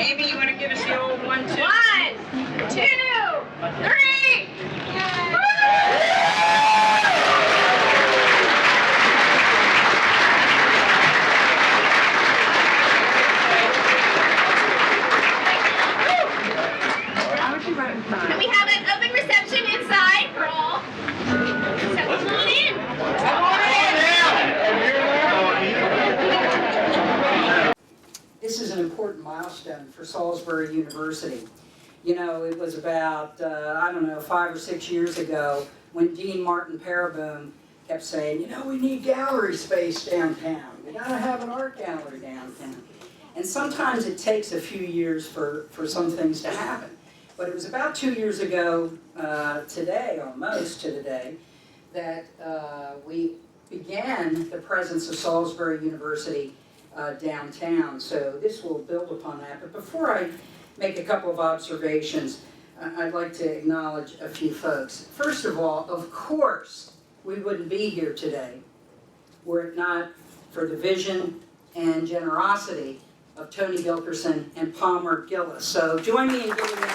Amy, you want to give us the old 1, 2? 1, 2, 3. And we have an open reception inside for all. So come on in. This is an important milestone for Salisbury University. You know, it was about, I don't know, 5 or 6 years ago when Dean Martin Paraboom kept saying, you know, we need gallery space downtown. We gotta have an art gallery downtown. And sometimes it takes a few years for some things to happen. But it was about 2 years ago, today, almost to the day, that we began the presence of Salisbury University downtown. So this will build upon that. But before I make a couple of observations, I'd like to acknowledge a few folks. First of all, of course, we wouldn't be here today were it not for the vision and generosity of Tony Gilkerson and Palmer Gillis. So join me in giving them a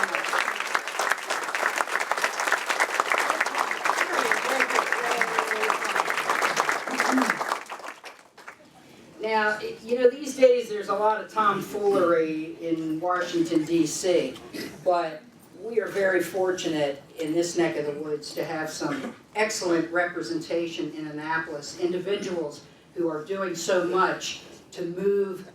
Now, you know, these days there's a lot of tomfoolery in Washington, D.C., but we are very fortunate in this neck of the woods to have some excellent representation in Annapolis, individuals who are doing so much to move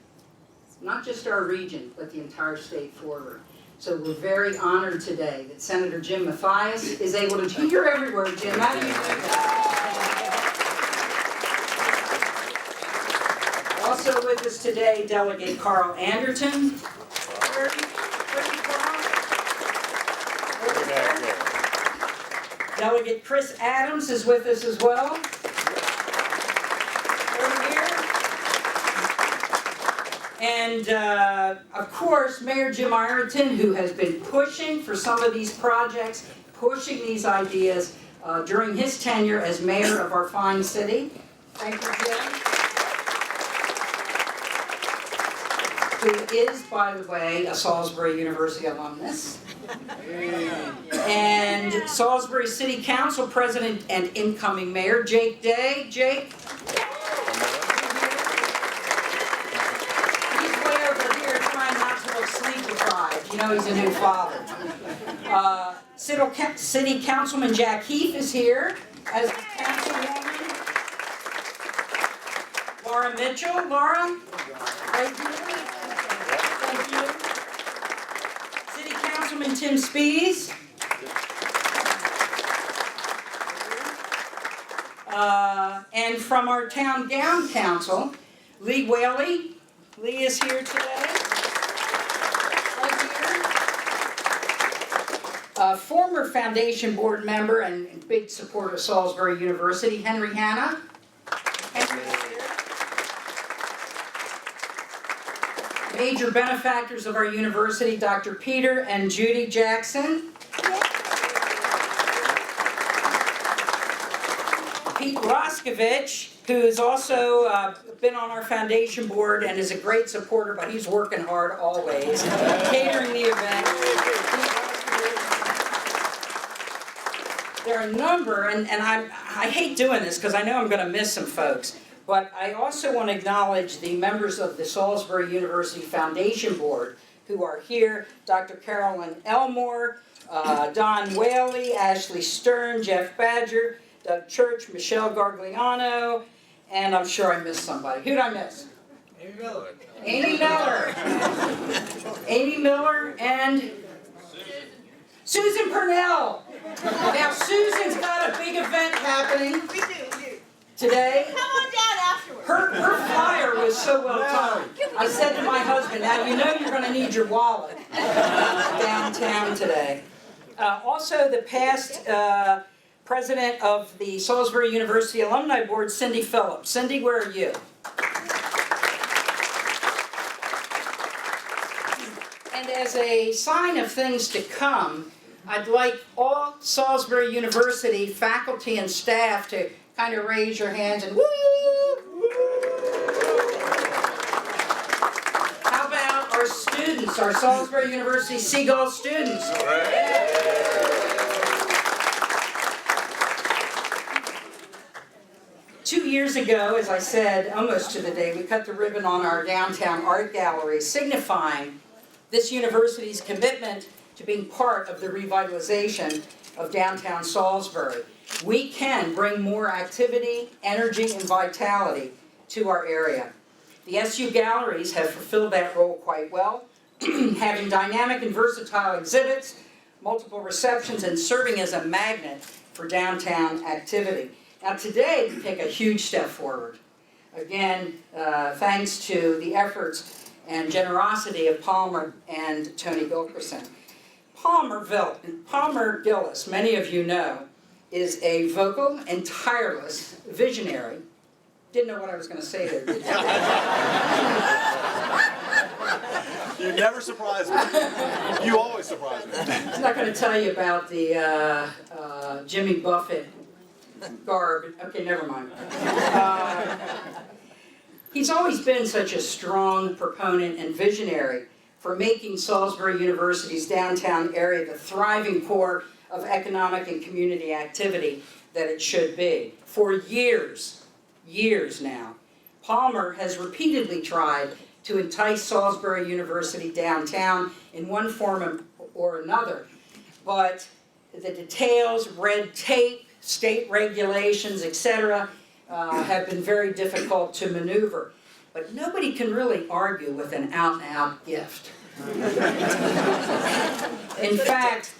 not just our region, but the entire state forward. So we're very honored today that Senator Jim Mathias is able to, you're everywhere, Jim, how do you do that? Also with us today, Delegate Carl Anderton. Where are you, Carl? Delegate Chris Adams is with us as well. Over here. And of course, Mayor Jim Ironton, who has been pushing for some of these projects, pushing these ideas during his tenure as mayor of our fine city. Thank you, Jim. Who is, by the way, a Salisbury University alumnus. And Salisbury City Council President and incoming Mayor, Jake Day. Jake? He's way over here trying not to look sleep deprived. You know he's a new father. City Councilman Jack Heath is here as the councilwoman. Laura Mitchell. Laura? Right here. City Councilman Tim Spees. And from our town gown council, Lee Whaley. Lee is here today. Right here. Former foundation board member and big supporter of Salisbury University, Henry Hanna. Henry is here. Major benefactors of our university, Dr. Peter and Judy Jackson. Pete Roskovich, who's also been on our foundation board and is a great supporter, but he's working hard always, catering the event. There are a number, and I hate doing this because I know I'm going to miss some folks, but I also want to acknowledge the members of the Salisbury University Foundation Board who are here. Dr. Carolyn Elmore, Don Whaley, Ashley Stern, Jeff Badger, Doug Church, Michelle Gargliano, and I'm sure I missed somebody. Who'd I miss? Amy Miller. Amy Miller. Amy Miller and Susan Purnell. Now Susan's got a big event happening today. Come on down afterwards. Her flyer was so well timed. I said to my husband, now you know you're going to need your wallet downtown today. Also the past president of the Salisbury University Alumni Board, Cindy Phillips. Cindy, where are you? And as a sign of things to come, I'd like all Salisbury University faculty and staff to kind of raise your hands and woo! How about our students? introduce our Salisbury University Seagull students. All right. 2 years ago, as I said, almost to the day, we cut the ribbon on our downtown art gallery, signifying this university's commitment to being part of the revitalization of downtown Salisbury. We can bring more activity, energy, and vitality to our area. The SU galleries have fulfilled that role quite well, having dynamic and versatile exhibits, multiple receptions, and serving as a magnet for downtown activity. Now today, we take a huge step forward. Again, thanks to the efforts and generosity of Palmer and Tony Gilkerson. Palmer Gillis, many of you know, is a vocal and tireless visionary. Didn't know what I was going to say there, did you? You never surprise me. You always surprise me. I'm not going to tell you about the Jimmy Buffett garb. Okay, never mind. He's always been such a strong proponent and visionary for making Salisbury University's downtown area the thriving core of economic and community activity that it should be. For years now, Palmer has repeatedly tried to entice Salisbury University downtown in one form or another, but the details, red tape, state regulations, etc., have been very difficult to maneuver. But nobody can really argue with an out-and-out gift. In fact,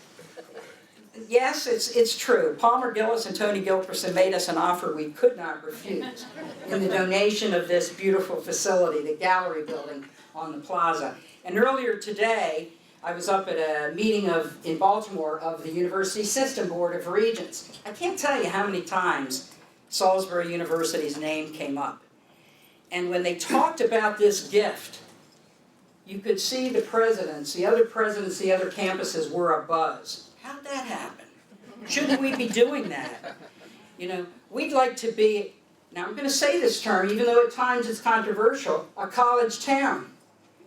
yes, it's true. Palmer Gillis and Tony Gilkerson made us an offer we could not refuse in the donation of this beautiful facility, the gallery building on the plaza. And earlier today, I was up at a meeting in Baltimore of the University System Board of Regents. I can't tell you how many times Salisbury University's name came up. And when they talked about this gift, you could see the presidents, the other campuses were abuzz. How'd that happen? Shouldn't we be doing that? You know, we'd like to be, now I'm going to say this term, even though at times it's controversial, a college town.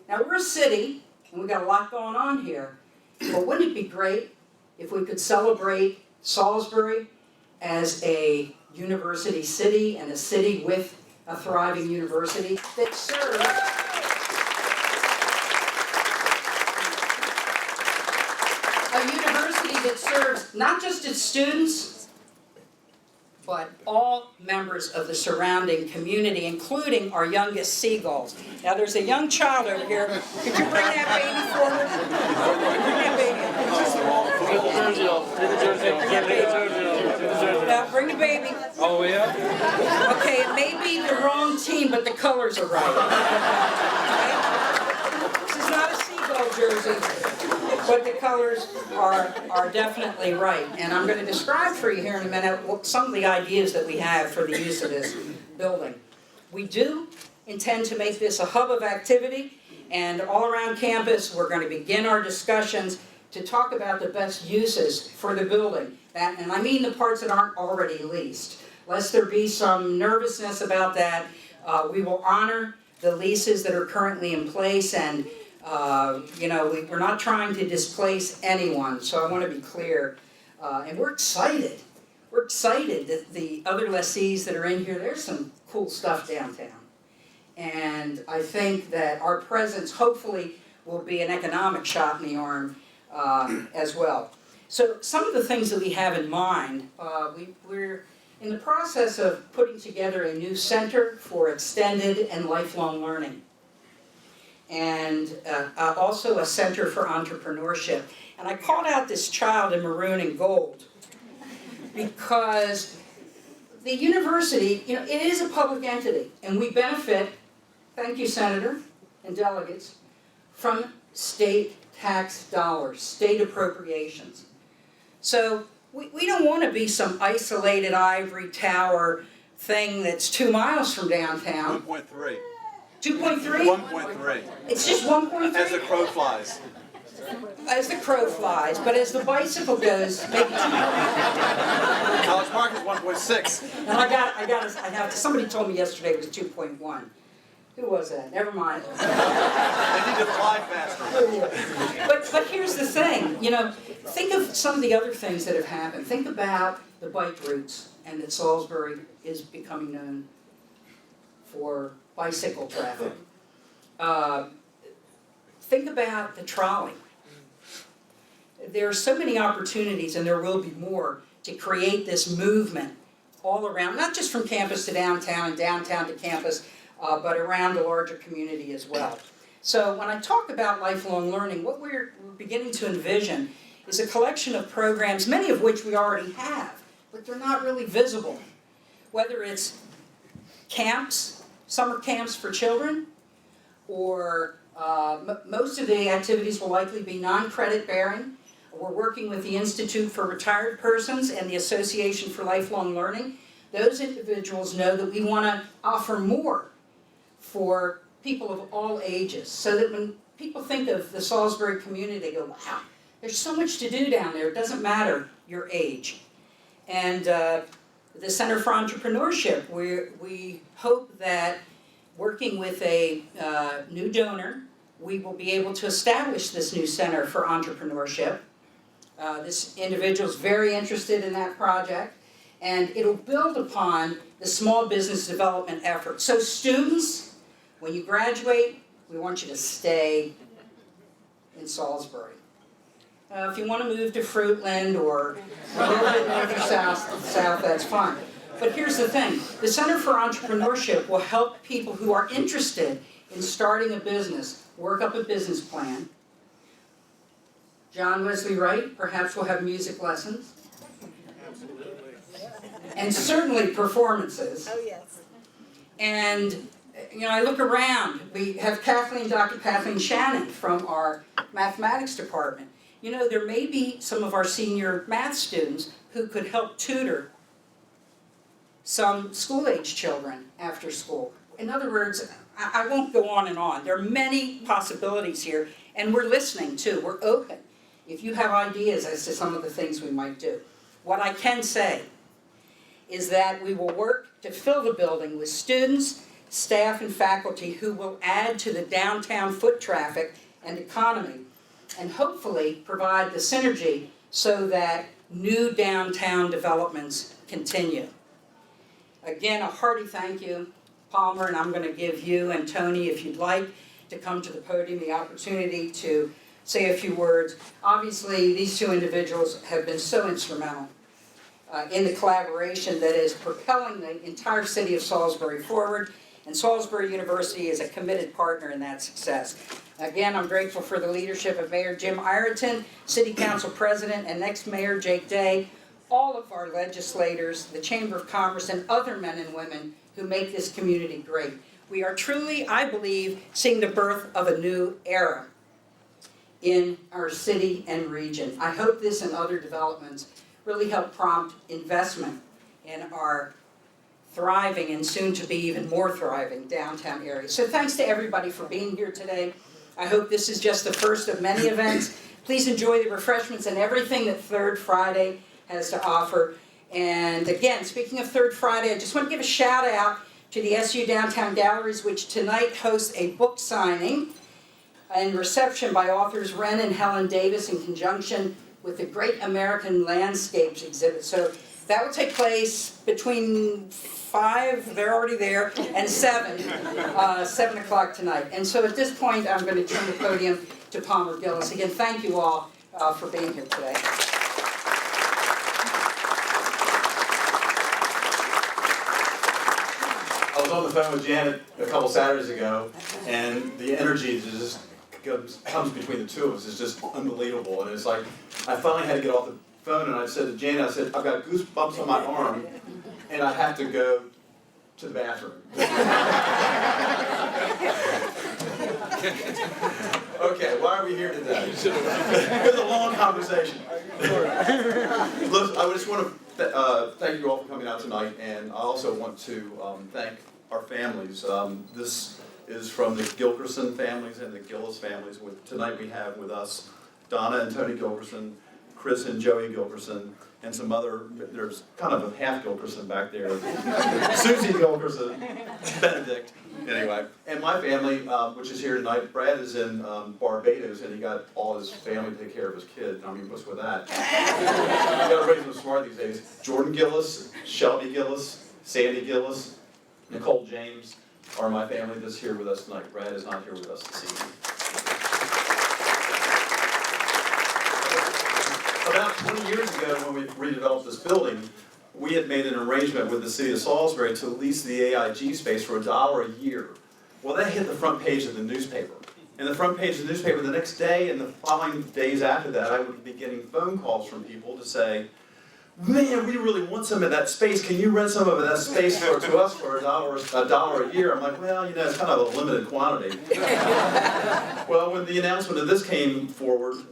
Now we're a city, and we've got a lot going on here, but wouldn't it be great if we could celebrate Salisbury as a university city and a city with a thriving university that serves that serves not just its students, but all members of the surrounding community, including our youngest seagulls. Now there's a young child over here. Could you bring that baby forward? Bring that baby. Now bring the baby. Oh yeah? Okay, it may be the wrong team, but the colors are right. Okay? This is not a seagull jersey. But the colors are definitely right. And I'm going to describe for you here in a minute some of the ideas that we have for the use of this building. We do intend to make this a hub of activity, and all around campus we're going to begin our discussions to talk about the best uses for the building. And I mean the parts that aren't already leased. Lest there be some nervousness about that, we will honor the leases that are currently in place, and we're not trying to displace anyone, so I want to be clear. And we're excited. We're excited that the other lessees that are in here, there's some cool stuff downtown. And I think that our presence hopefully will be an economic shot in the arm as well. So some of the things that we have in mind, we're in the process of putting together a new center for extended and lifelong learning. And also a center for entrepreneurship. And I called out this child in maroon and gold because the university, it is a public entity, and we benefit, thank you, Senator and delegates, from state tax dollars, state appropriations. So we don't want to be some isolated ivory tower thing that's 2 miles from downtown. 1.3. 2.3? 1.3. It's just 1.3? As the crow flies. As the crow flies, but as the bicycle goes, maybe 2. College Park is 1.6. And I have to, somebody told me yesterday it was 2.1. Who was that? Never mind. They need to fly faster. But here's the thing, you know, think of some of the other things that have happened. Think about the bike routes and that Salisbury is becoming known for bicycle traffic. Think about the trolley. There are so many opportunities, and there will be more, to create this movement all around, not just from campus to downtown and downtown to campus, but around the larger community as well. So when I talk about lifelong learning, what we're beginning to envision is a collection of programs, many of which we already have, but they're not really visible. Whether it's camps, summer camps for children, or most of the activities will likely be non-credit bearing. We're working with the Institute for Retired Persons and the Association for Lifelong Learning. Those individuals know that we want to offer more for people of all ages, so that when people think of the Salisbury community, they go, wow, there's so much to do down there. It doesn't matter your age. And the Center for Entrepreneurship, we hope that working with a new donor, we will be able to establish this new Center for Entrepreneurship. This individual is very interested in that project, and it'll build upon the small business development effort. So students, when you graduate, we want you to stay in Salisbury. If you want to move to Fruitland or a little bit north or south, that's fine. But here's the thing, the Center for Entrepreneurship will help people who are interested in starting a business work up a business plan. John Wesley Wright perhaps will have music lessons. And certainly performances. Oh, yes. And, you know, I look around, we have Dr. Kathleen Shannon from our mathematics department. You know, there may be some of our senior math students who could help tutor some school-age children after school. In other words, I won't go on and on. There are many possibilities here, and we're listening too. We're open if you have ideas as to some of the things we might do. What I can say is that we will work to fill the building with students, staff, and faculty who will add to the downtown foot traffic and economy, and hopefully provide the synergy so that new downtown developments continue. Again, a hearty thank you, Palmer, and I'm going to give you and Tony, if you'd like, to come to the podium, the opportunity to say a few words. Obviously, these two individuals have been so instrumental in the collaboration that is propelling the entire city of Salisbury forward, and Salisbury University is a committed partner in that success. Again, I'm grateful for the leadership of Mayor Jim Ireton, City Council President and next Mayor Jake Day, all of our legislators, the Chamber of Commerce, and other men and women who make this community great. We are truly, I believe, seeing the birth of a new era in our city and region. I hope this and other developments really help prompt investment in our thriving and soon to be even more thriving downtown area. So thanks to everybody for being here today. I hope this is just the first of many events. Please enjoy the refreshments and everything that Third Friday has to offer. And again, speaking of Third Friday, I just want to give a shout out to the SU Downtown Galleries, which tonight hosts a book signing and reception by authors Ren and Helen Davis in conjunction with the Great American Landscapes exhibit. So that will take place between 5, they're already there, and 7 o'clock tonight. And so at this point, I'm going to turn the podium to Palmer Gillis. Again, thank you all for being here today. I was on the phone with Janet a couple Saturdays ago, and the energy that just comes between the two of us is just unbelievable. And it's like, I finally had to get off the phone, and I said to Janet, I said, I've got goosebumps on my arm, and I have to go to the bathroom. Okay, why are we here today? It was a long conversation. Listen, I just want to thank you all for coming out tonight, and I also want to thank our families. This is from the Gilkerson families and the Gillis families. Tonight we have with us Donna and Tony Gilkerson, Chris and Joey Gilkerson, and some other, there's kind of a half Gilkerson back there. Susie Gilkerson, Benedict, anyway. And my family, which is here tonight, Brad is in Barbados, and he got all his family to take care of his kid. I mean, what's with that? You gotta raise them smart these days. Jordan Gillis, Shelby Gillis, Sandy Gillis, Nicole James are my family that's here with us tonight. Brad is not here with us this evening. About 20 years ago, when we redeveloped this building, we had made an arrangement with the city of Salisbury to lease the AIG space for $1 a year. Well, that hit the front page of the newspaper. And the front page of the newspaper the next day and the following days after that, I would be getting phone calls from people to say, man, we really want some of that space. Can you rent some of that space to us for $1 a year? I'm like, well, you know, it's kind of a limited quantity. Well, when the announcement of this came forward,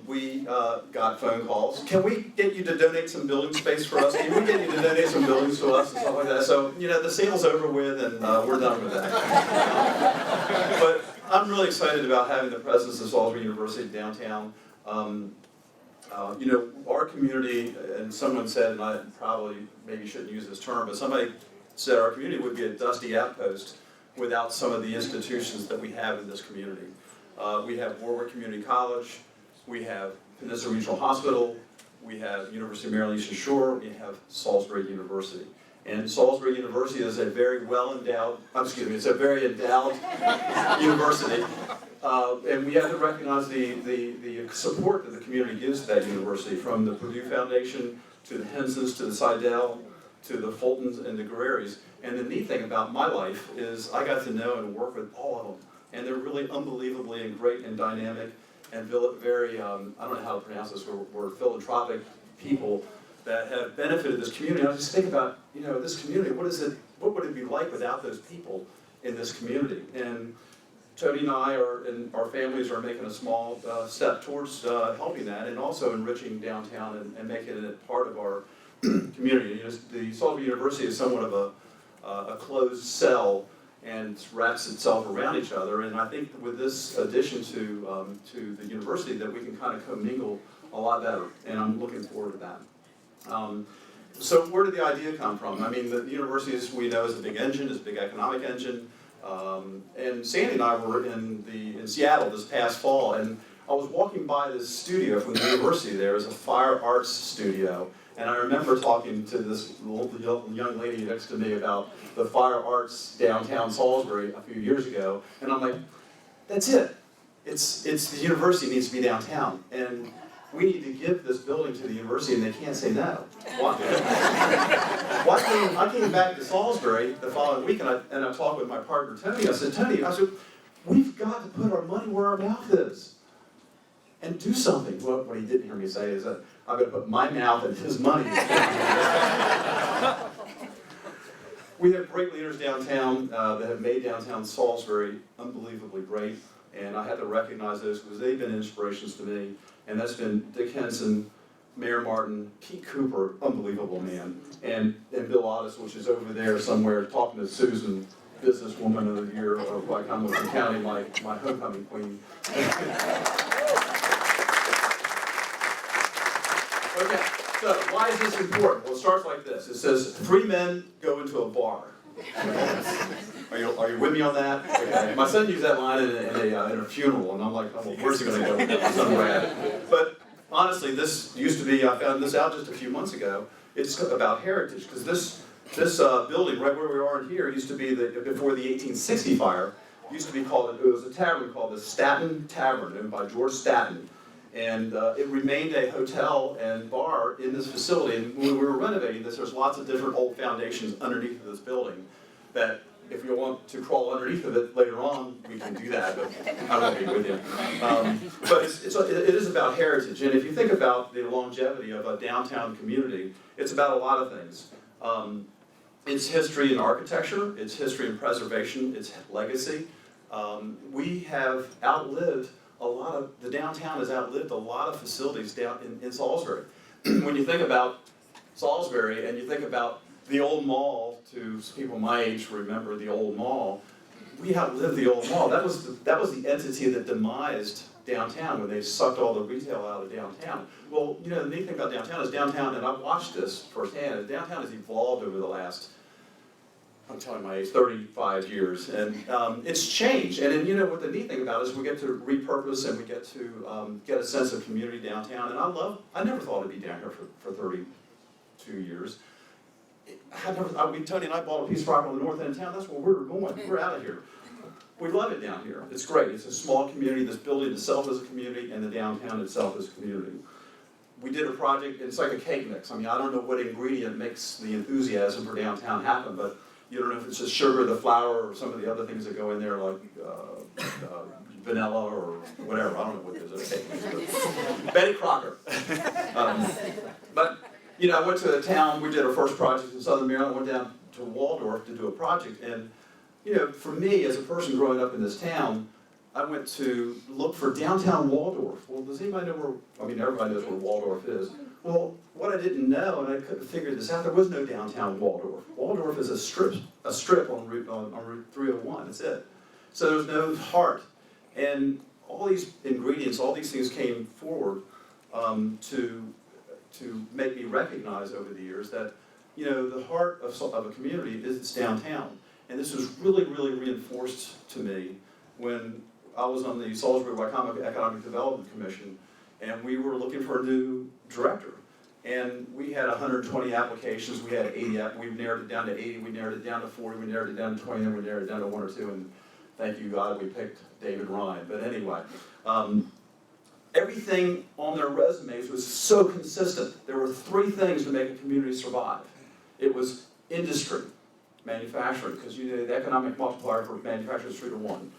we got phone calls. Can we get you to donate some building space for us? Can we get you to donate some buildings to us and stuff like that? So, you know, the sale's over with and we're done with that. But I'm really excited about having the presence of Salisbury University downtown. You know, our community, and someone said, and I probably maybe shouldn't use this term, but somebody said our community would be a dusty outpost without some of the institutions that we have in this community. We have Warwick Community College, we have Peninsula Regional Hospital, we have University of Maryland Eastern Shore, we have Salisbury University. And Salisbury University is a very it's a very endowed university. And we have to recognize the support that the community gives to that university, from the Purdue Foundation, to the Hensons, to the Seidel, to the Fultons and the Guerreris. And the neat thing about my life is I got to know and work with all of them. And they're really unbelievably and great and dynamic and very, I don't know how to pronounce this word, philanthropic people that have benefited this community. I just think about, you know, this community, what would it be like without those people in this community? And Tony and I and our families are making a small step towards helping that, and also enriching downtown and making it part of our community. You know, the Salisbury University is somewhat of a closed cell and wraps itself around each other. And I think with this addition to the university, that we can kind of commingle a lot better. And I'm looking forward to that. So where did the idea come from? I mean, the university, as we know, is a big engine, is a big economic engine. And Sandy and I were in Seattle this past fall, and I was walking by this studio from the university there. It was a fire arts studio. And I remember talking to this young lady next to me about the fire arts downtown Salisbury a few years ago. And I'm like, that's it. It's the university needs to be downtown. And we need to give this building to the university, and they can't say no. Why? I came back to Salisbury the following week, and I talked with my partner, Tony. I said, we've got to put our money where our mouth is and do something. Well, what he didn't hear me say is that I'm going to put my mouth and his money. We have great leaders downtown that have made downtown Salisbury unbelievably great, and I had to recognize those because they've been inspirations to me. And that's been Dick Henson, Mayor Martin, Pete Cooper, unbelievable man, and Bill Otis, which is over there somewhere talking to Susan, businesswoman of the year of Wycomico County, my homecoming queen. Okay, so why is this important? Well, it starts like this. It says, 3 men go into a bar. Are you with me on that? Okay. My son used that line in a funeral, and I'm like, oh, well, where's he going to go with that? Somewhere. But honestly, this used to be, I found this out just a few months ago, it's about heritage, because this building right where we are in here used to be, before the 1860 fire, used to be called, it was a tavern called the Staten Tavern, owned by George Staten. And it remained a hotel and bar in this facility. And when we were renovating this, there's lots of different old foundations underneath of this building that, if you want to crawl underneath of it later on, we can do that, but I won't be with you. But it is about heritage, and if you think about the longevity of a downtown community, it's about a lot of things. It's history and architecture, it's history and preservation, it's legacy. We have outlived the downtown has outlived a lot of facilities down in Salisbury. When you think about Salisbury and you think about the old mall, to people my age remember the old mall, we outlived the old mall. That was the entity that demised downtown when they sucked all the retail out of downtown. Well, you know, the neat thing about downtown is downtown, and I've watched this firsthand, is downtown has evolved over the last, I'm telling my age, 35 years, and it's changed. And then, you know, what the neat thing about it is we get to repurpose and we get to get a sense of community downtown. And I never thought I'd be down here for 32 years. Tony and I bought a piece of property on the north end of town. That's where we're going. We're out of here. We love it down here. It's great. It's a small community. This building itself is a community, and the downtown itself is a community. We did a project. It's like a cake mix. I mean, I don't know what ingredient makes the enthusiasm for downtown happen, but you don't know if it's the sugar, the flour, or some of the other things that go in there, like vanilla or whatever. I don't know what it is. Cake mix. Betty Crocker. But you know, I went to a town. We did our first project in Southern Maryland. Went down to Waldorf to do a project, and you know, for me as a person growing up in this town, I went to look for downtown Waldorf. Well, does anybody know where? I mean, everybody knows where Waldorf is. Well, what I didn't know, and I couldn't figure this out, there was no downtown Waldorf. Waldorf is a strip on Route 301. That's it. So there's no heart, and all these ingredients, all these things came forward to make me recognize over the years that, you know, the heart of a community is its downtown. And this was really, really reinforced to me when I was on the Salisbury Economic Development Commission, and we were looking for a new director. And we had 120 applications. We had 80. We narrowed it down to 80. We narrowed it down to 40. We narrowed it down to 20. And we narrowed it down to 1 or 2. And thank you, God, we picked David Ryan. But anyway, everything on their resumes was so consistent. There were 3 things to make a community survive. It was industry, manufacturing, because you know the economic multiplier for manufacturing is 3 to 1.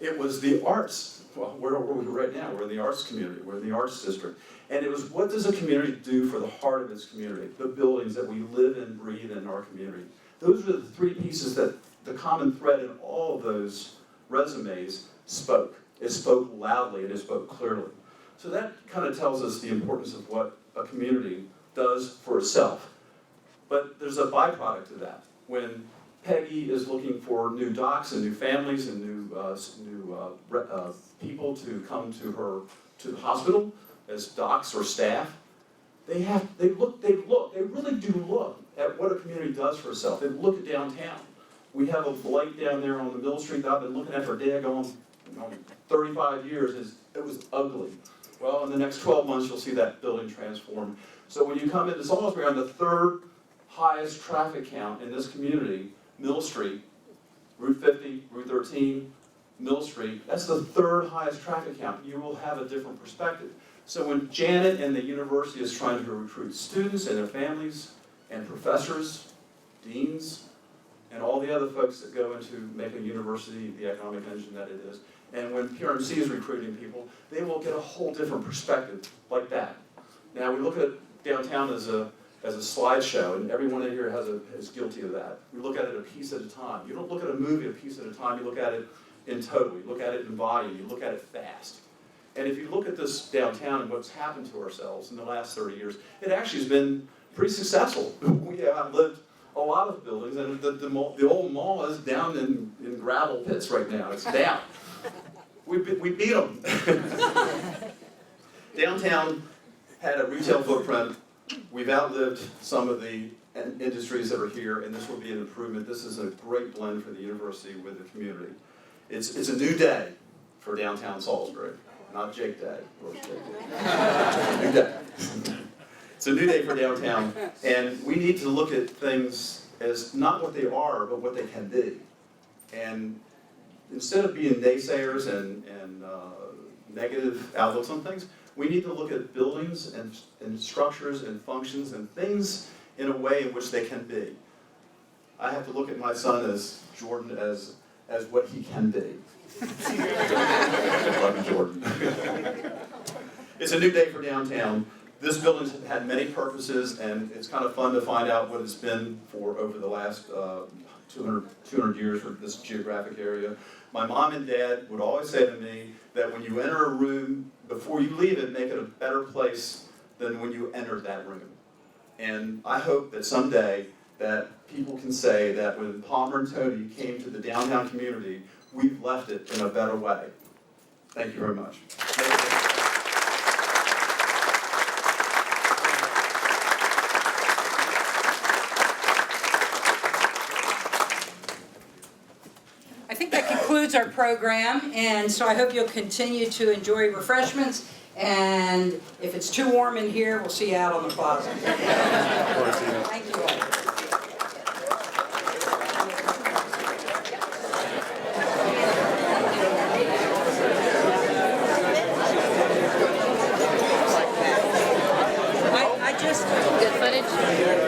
It was the arts. Well, where are we right now? We're in the arts community. We're in the arts district. And it was, what does a community do for the heart of its community? The buildings that we live and breathe in our community. Those are the 3 pieces that the common thread in all of those resumes spoke. It spoke loudly and it spoke clearly. So that kind of tells us the importance of what a community does for itself. But there's a byproduct of that. When Peggy is looking for new docs and new families and new people to come to the hospital as docs or staff, they really do look at what a community does for itself. They look at downtown. We have a light down there on the Mill Street that I've been looking at for daggone 35 years. It was ugly. Well, in the next 12 months, you'll see that building transform. So when you come into Salisbury on the 3rd highest traffic count in this community, Mill Street, Route 50, Route 13, Mill Street, that's the 3rd highest traffic count. You will have a different perspective. So when Janet and the university is trying to recruit students and their families and professors, deans, and all the other folks that go into make a university the economic engine that it is, and when PRMC is recruiting people, they will get a whole different perspective like that. Now we look at downtown as a slideshow, and everyone in here is guilty of that. We look at it a piece at a time. You don't look at a movie a piece at a time, you look at it in total, you look at it in volume, you look at it fast. And if you look at this downtown and what's happened to ourselves in the last 30 years, it actually has been pretty successful. We have outlived a lot of buildings, and the old mall is down in gravel pits right now. It's down. We beat them. Downtown had a retail footprint. We've outlived some of the industries that are here, and this will be an improvement. This is a great blend for the university with the community. It's a new day for downtown Salisbury, not Jake Day. Where's Jake Day? New day. It's a new day for downtown, and we need to look at things as not what they are, but what they can be. And instead of being naysayers and negative outlooks on things, we need to look at buildings and structures and functions and things in a way in which they can be. I have to look at my son as Jordan as what he can be. Love you, Jordan. It's a new day for downtown. This building's had many purposes, and it's kind of fun to find out what it's been for over the last 200 years for this geographic area. My mom and dad would always say to me that when you enter a room, before you leave it, make it a better place than when you entered that room. And I hope that someday that people can say that when Palmer and Tony came to the downtown community, we've left it in a better way. Thank you very much. I think that concludes our program, and so I hope you'll continue to enjoy refreshments, and if it's too warm in here, we'll see you out on the plaza. Thank you all. Good footage.